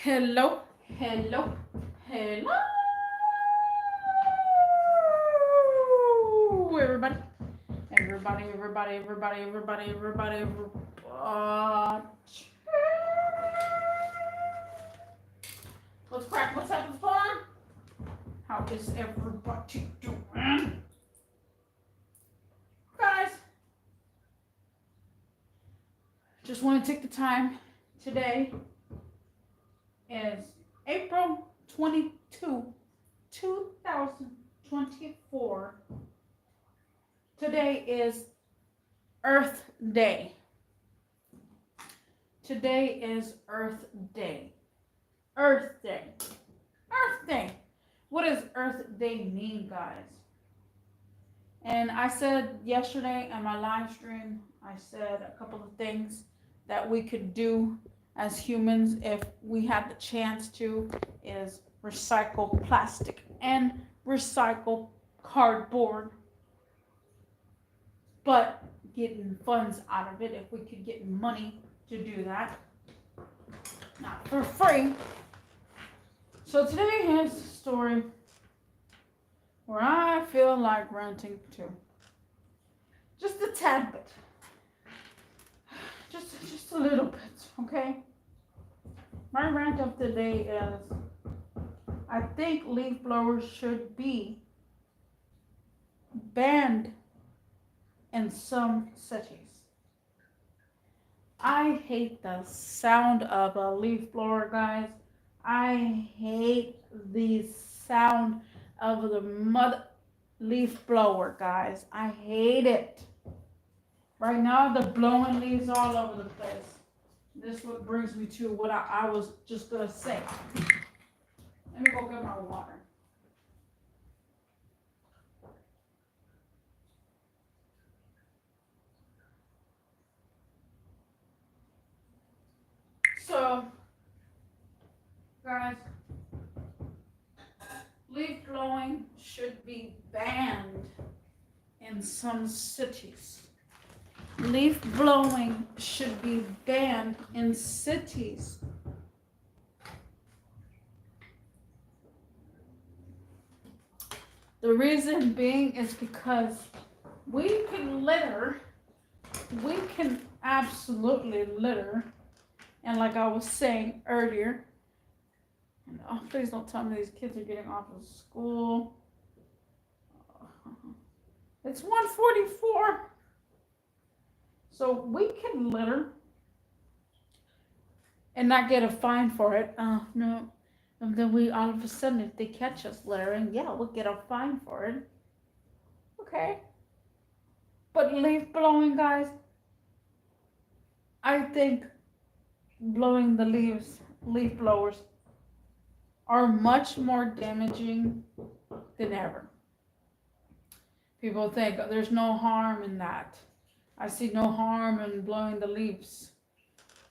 Hello, hello, hello, everybody. Everybody. What's crack? What's up? What's going on? How is everybody doing? Guys, just want to take the time. Today is April 22, 2024. Today is Earth Day. Today is Earth Day. Earth Day. Earth Day. What does Earth Day mean, guys? And I said yesterday on my live stream, I said a couple of things that we could do as humans if we had the chance to is recycle plastic and recycle cardboard, but getting funds out of it if we could get money to do that, not for free. So today here's a story where I feel like ranting too. Just a tad bit. Just a little bit, okay? My rant of the day is I think leaf blowers should be banned in some cities. I hate the sound of a leaf blower, guys. I hate the sound of the mother leaf blower, guys. I hate it. Right now, they're blowing leaves all over the place. This is what brings me to what I was just gonna say. Let me go get my water. So, guys, leaf blowing should be banned in some cities. Leaf blowing should be banned in cities. The reason being is because we can litter. We can absolutely litter. And like I was saying earlier, and oh, please don't tell me these kids are getting off of school. It's 1:44. So we can litter and not get a fine for it. No. And then we all of a sudden, if they catch us littering, yeah, we'll get a fine for it. Okay. But leaf blowing, guys, I think blowing the leaf blowers, are much more damaging than ever. People think there's no harm in that. I see no harm in blowing the leaves.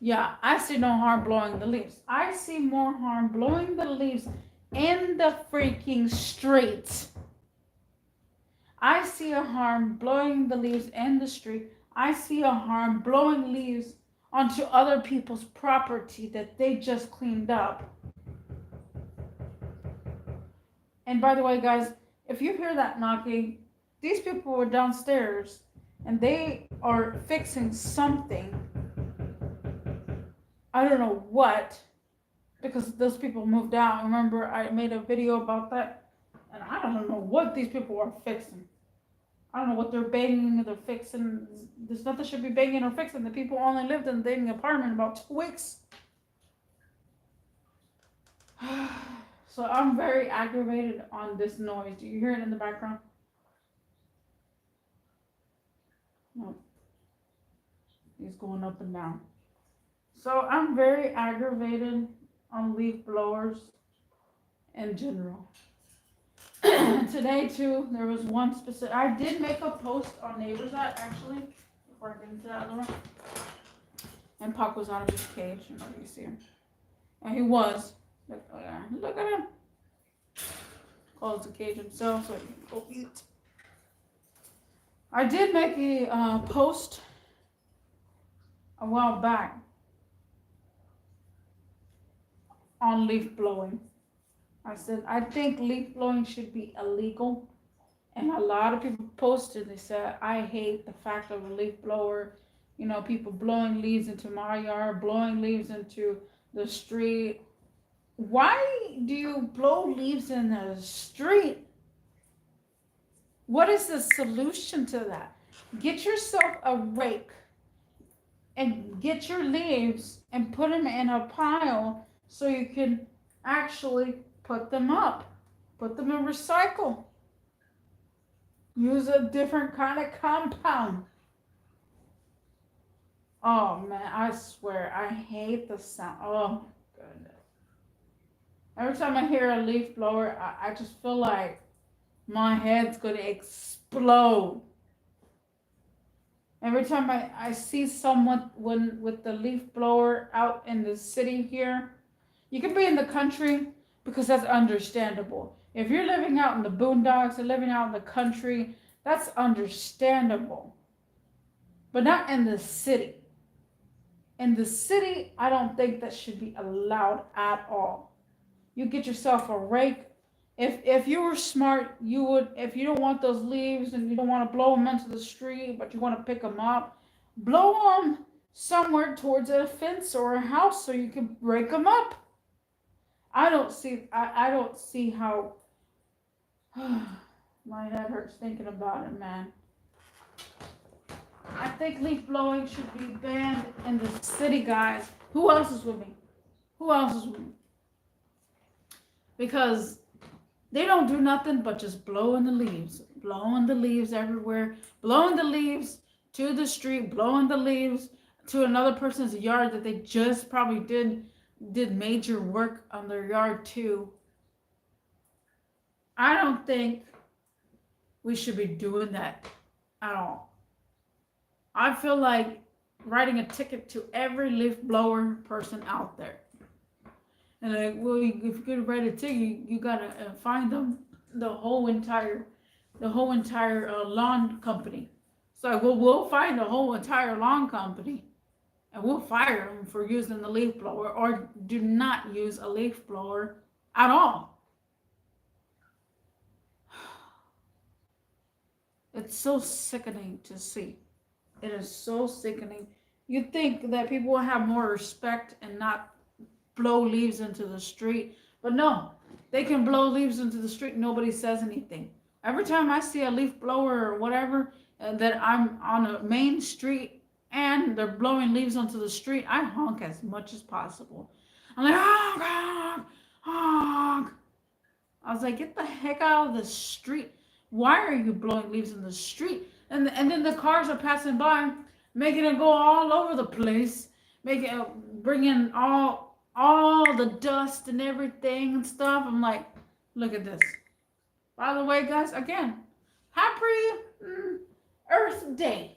Yeah, I see no harm blowing the leaves. I see more harm blowing the leaves in the freaking streets. I see a harm blowing the leaves in the street. I see a harm blowing leaves onto other people's property that they just cleaned up. And by the way, guys, if you hear that knocking, these people were downstairs and they are fixing something. I don't know what, because those people moved out. Remember, I made a video about that, and I don't know what these people are fixing. I don't know what they're banging or they're fixing. There's nothing should be banging or fixing. The people only lived in the apartment about 2 weeks. So I'm very aggravated on this noise. Do you hear it in the background? No. He's going up and down. So I'm very aggravated on leaf blowers in general. Today too, there was one specific. I did make a post on Neighbors App actually before I get into that little. And Pac was out of his cage. You know, you see him, and he was. Look at him. Close the cage himself so he can go eat. I did make a post a while back on leaf blowing. I said, I think leaf blowing should be illegal. And a lot of people posted, they said, I hate the fact of a leaf blower. You know, people blowing leaves into my yard, blowing leaves into the street. Why do you blow leaves in the street? What is the solution to that? Get yourself a rake and get your leaves and put them in a pile so you can actually put them up. Put them in recycle. Use a different kind of compound. Oh man, I swear, I hate the sound. Oh my goodness. Every time I hear a leaf blower, I just feel like my head's gonna explode. Every time I see someone with the leaf blower out in the city here, you can be in the country because that's understandable. If you're living out in the boondocks or living out in the country, that's understandable. But not in the city. In the city, I don't think that should be allowed at all. You get yourself a rake. If you were smart, you would, if you don't want those leaves and you don't want to blow them into the street, but you want to pick them up, blow them somewhere towards a fence or a house so you can break them up. I don't see how my head hurts thinking about it, man. I think leaf blowing should be banned in the city, guys. Who else is with me? Who else is with me? Because they don't do nothing but just blowing the leaves everywhere, blowing the leaves to the street, blowing the leaves to another person's yard that they just probably did major work on their yard too. I don't think we should be doing that at all. I feel like writing a ticket to every leaf blower person out there. And like, well, if you're gonna write a ticket, you gotta find them the whole entire lawn company. So we'll find the whole entire lawn company, and we'll fire them for using the leaf blower, or do not use a leaf blower at all. It's so sickening to see. It is so sickening. You'd think that people would have more respect and not blow leaves into the street, but no, they can blow leaves into the street. Nobody says anything. Every time I see a leaf blower or whatever, that I'm on a main street and they're blowing leaves onto the street, I honk as much as possible. I'm like, honk, honk, honk. I was like, get the heck out of the street. Why are you blowing leaves in the street? And then the cars are passing by, making it go all over the place, bringing all the dust and everything and stuff. I'm like, look at this. By the way, guys, again, happy Earth Day.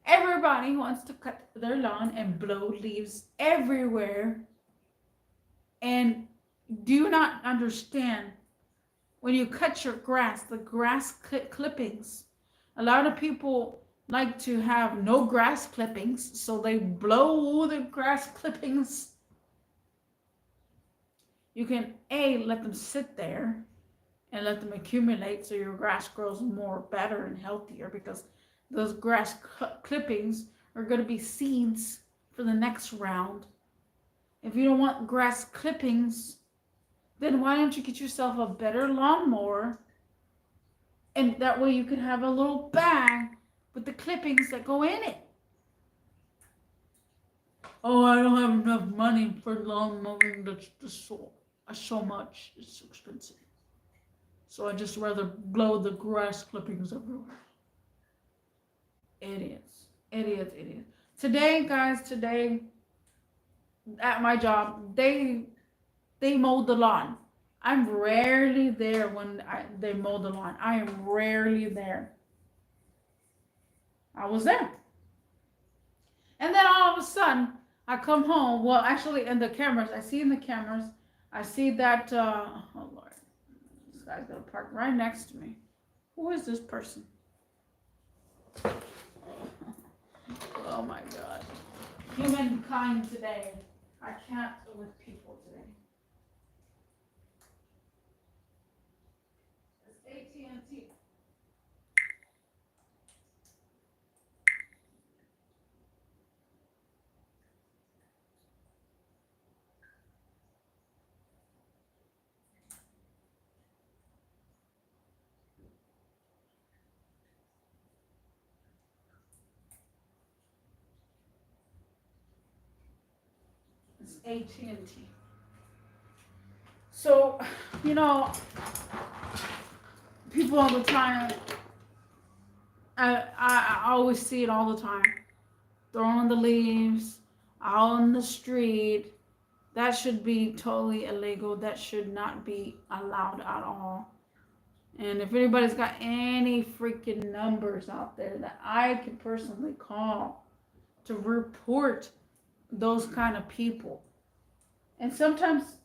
Everybody wants to cut their lawn and blow leaves everywhere. And do you not understand, when you cut your grass, the grass clippings, a lot of people like to have no grass clippings, so they blow the grass clippings. You can let them sit there and let them accumulate so your grass grows more better and healthier, because those grass clippings are going to be seeds for the next round. If you don't want grass clippings, then why don't you get yourself a better lawnmower, and that way you can have a little bag with the clippings that go in it. Oh, I don't have enough money for lawn mowing. That's so much. It's so expensive. So I just rather blow the grass clippings everywhere. Idiots. Today, guys, at my job, they mowed the lawn. I'm rarely there when they mow the lawn. I am rarely there. I was there. And then all of a sudden, I come home. Well, actually, in the cameras, I see that, oh Lord, this guy's gonna park right next to me. Who is this person? Oh my God. Humankind today. I can't with people today. It's AT&T. It's AT&T. So, you know, people all the time, I always see it all the time. Throwing the leaves out on the street. That should be totally illegal. That should not be allowed at all. And if anybody's got any freaking numbers out there that I can personally call to report those kind of people. And sometimes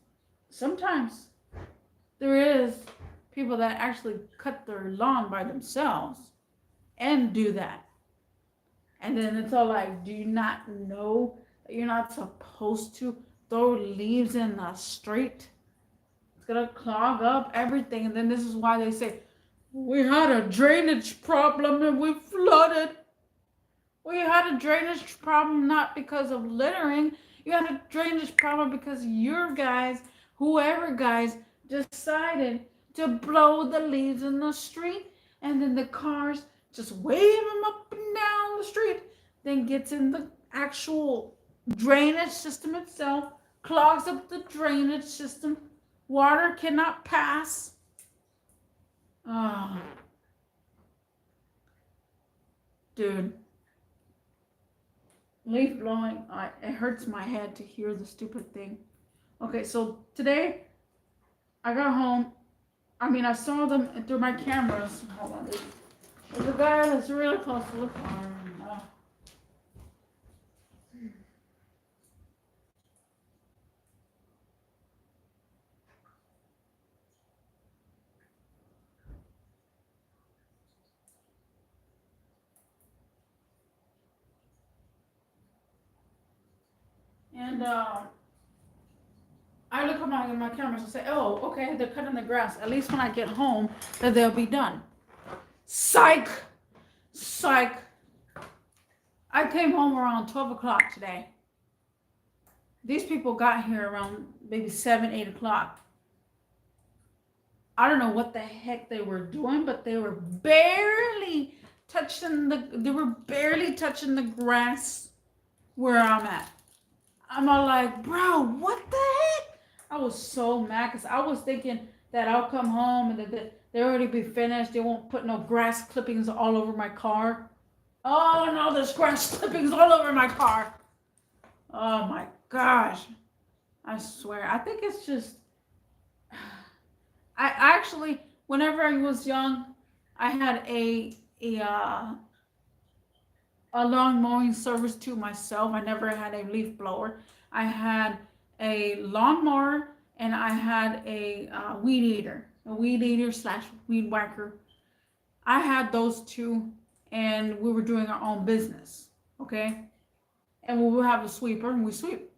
there is people that actually cut their lawn by themselves and do that. And then it's all like, do you not know that you're not supposed to throw leaves in the street? It's gonna clog up everything. And then this is why they say, we had a drainage problem and we flooded. Well, you had a drainage problem not because of littering. You had a drainage problem because your guys, whoever guys, decided to blow the leaves in the street, and then the cars just wave them up and down the street, then gets in the actual drainage system itself, clogs up the drainage system, water cannot pass. Oh. Dude. Leaf blowing, it hurts my head to hear the stupid thing. Okay, so today I got home. I saw them through my cameras. Hold on, there's a guy that's really close to the farm. And I look at my cameras and say, oh, okay, they're cutting the grass. At least when I get home, that they'll be done. Psych! Psych! I came home around 12 o'clock today. These people got here around maybe 7, 8 o'clock. I don't know what the heck they were doing, but they were barely touching the grass where I'm at. I'm all like, bro, what the heck? I was so mad because I was thinking that I'll come home and that they'll already be finished. They won't put no grass clippings all over my car. Oh no, there's grass clippings all over my car. Oh my gosh. I swear. I think it's just, I actually, whenever I was young, I had a lawn mowing service to myself. I never had a leaf blower. I had a lawnmower and I had a weed eater / weed whacker. I had those two, and we were doing our own business, okay? And we would have a sweeper and we sweep.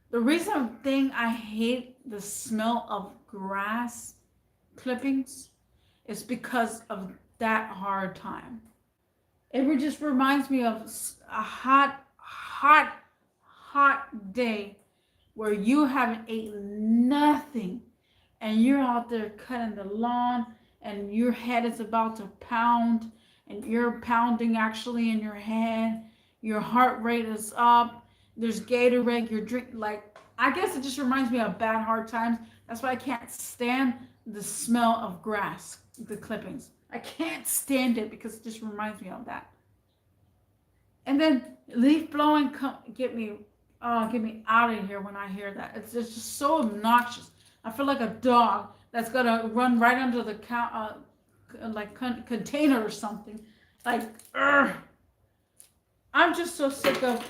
The reason I hate the smell of grass clippings is because of that hard time. It just reminds me of a hot day where you haven't eaten nothing and you're out there cutting the lawn and your head is about to pound and you're pounding actually in your head. Your heart rate is up. There's Gatorade, you're drinking. Like, I guess it just reminds me of bad hard times. That's why I can't stand the smell of grass, the clippings. I can't stand it because it just reminds me of that. And then leaf blowing, get me out of here when I hear that. It's just so obnoxious. I feel like a dog that's gonna run right under the container or something. Like, I'm just so sick of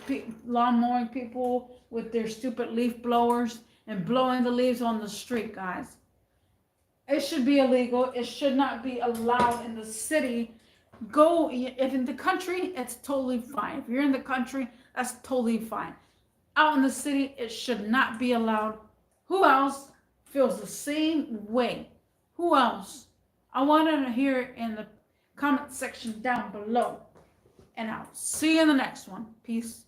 lawn mowing people with their stupid leaf blowers and blowing the leaves on the street, guys. It should be illegal. It should not be allowed in the city. If in the country, it's totally fine. If you're in the country, that's totally fine. out in the city, it should not be allowed. Who else feels the same way? Who else? I want to hear it in the comment section down below. And I'll see you in the next one. Peace.